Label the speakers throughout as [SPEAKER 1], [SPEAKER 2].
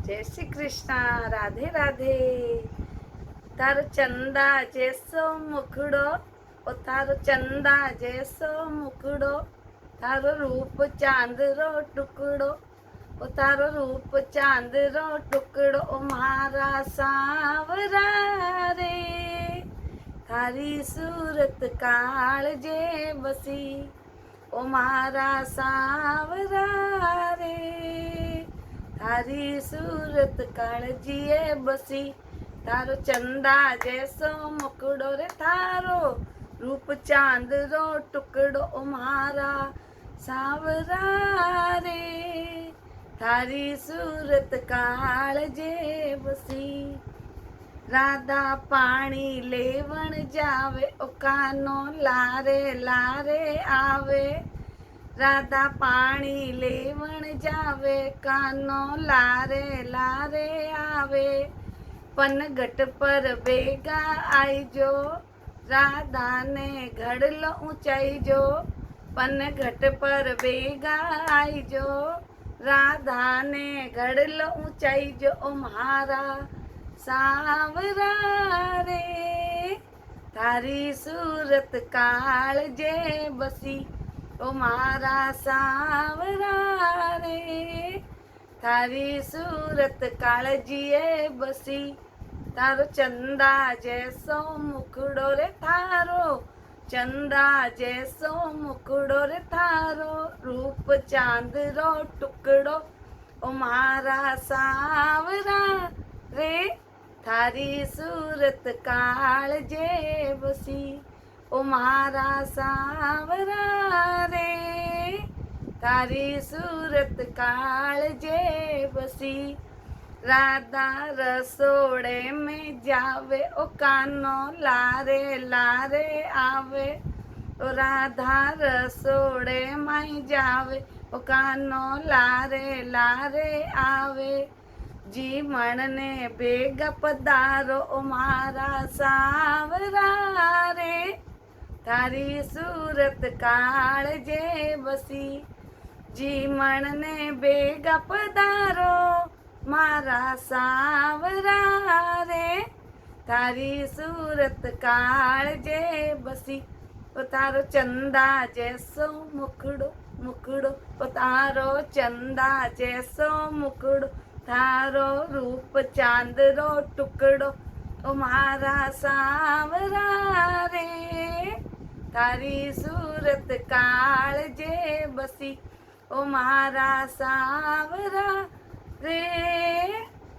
[SPEAKER 1] જય શ્રી કૃષ્ણ. રાધે રાધે. તારો ચંદા જેસો મુખડો, ઓ તારો ચંદા જેસો મુખડો, તારો રૂપ ચાંદરો ટુકડો, ઓ તારો રૂપ ચાંદરો ટુકડો, ઓ મારા સાવરા રે. તારી સુરત કાળજે બસી, ઓ મારા સાવરા રે. તારી સુરત કાળજીએ બસી, તારો ચંદા જેસો મુકડો રે, તારો રૂપ ચાંદરો ટુકડો, ઓ મારા સાવરા રે. તારી સુરત કાળજે બસી. રાધા પાણી લેવણ જાવે, ઓ કાનો લારે લારે આવે. રાધા પાણી લેવણ જાવે, કાનો લારે લારે આવે. પનગટ પર ભેગા આઈજો, રાધાને ઘડલો ઊંચાઈજો. પનગટ પર ભેગા આઈજો, રાધાને ઘડલો ઊંચાઈજો, ઓ મારા સાવરા રે. તારી સુરત કાળજે બસી, ઓ મારા સાવરા રે. તારી સુરત કાળજીએ બસી, તારો ચંદા જેસો મુખડો રે, તારો ચંદા જેસો મુખડો રે, તારો રૂપ ચાંદરો ટુકડો, ઓ મારા સાવરા રે. તારી સુરત કાળજે બસી, ઓ મારા સાવરા રે. તારી સુરત કાળજે બસી. રાધા રસોડે में जावे, ओ कानो लारे लारे आवे. ओ राधा रसोड़े में जावे, ओ कानो लारे लारे आवे. जीवण ने बेगा पधारो, ओ मारा सावरा रे. તારી સુરત કાળજે બસી. જીવણ ને બેગા પધારો, મારા સાવરા રે. તારી સુરત કાળજે બસી, ઓ તારો ચંદા જેસો મુખડો મુખડો, ઓ તારો ચંદા જેસો મુખડો, તારો રૂપ ચાંદરો ટુકડો, ઓ મારા સાવરા રે. તારી સુરત કાળજે બસી, ઓ મારા સાવરા રે.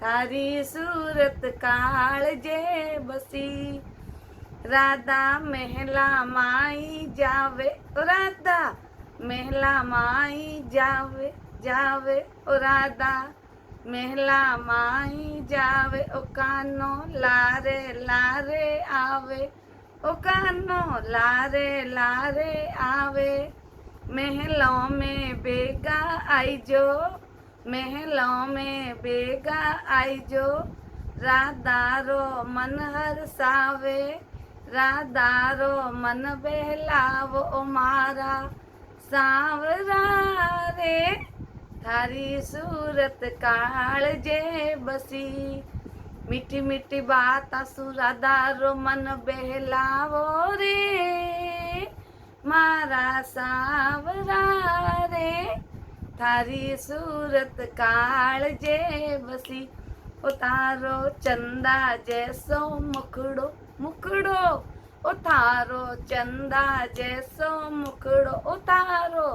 [SPEAKER 1] તારી સુરત કાળજે બસી. રાધા મહેલા માઈ જાવે, ઓ રાધા મહેલા માઈ જાવે જાવે, ઓ રાધા મહેલા માઈ જાવે. ઓ કાનો લારે લારે આવે, ઓ કાનો લારે લારે આવે. महलों में बेगा आईजो, महलों में बेगा आईजो. राधारो मन हरसावे, राधारो मन बहलावो, ओ मारा सावरा रे. थारी सूरत काळजे बसी. मीठी मीठी बात आसू राधारो मन बहलावो रे, મારા સાવરા રે. તારી સુરત કાળજે બસી, ઓ તારો ચંદા જેસો મુખડો મુખડો, ઓ તારો ચંદા જેસો મુખડો, ઓ તારો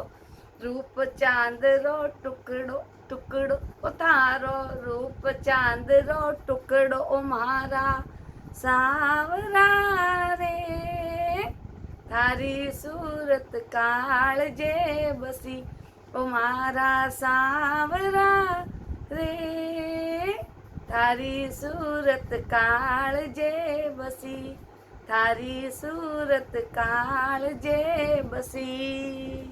[SPEAKER 1] રૂપ ચાંદરો ટુકડો ટુકડો, ઓ તારો રૂપ ચાંદરો ટુકડો, ઓ મારા સાવરા રે. તારી સુરત કાળજે બસી, ઓ મારા સાવરા રે. તારી સુરત કાળજે બસી, તારી સુરત કાળજે બસી.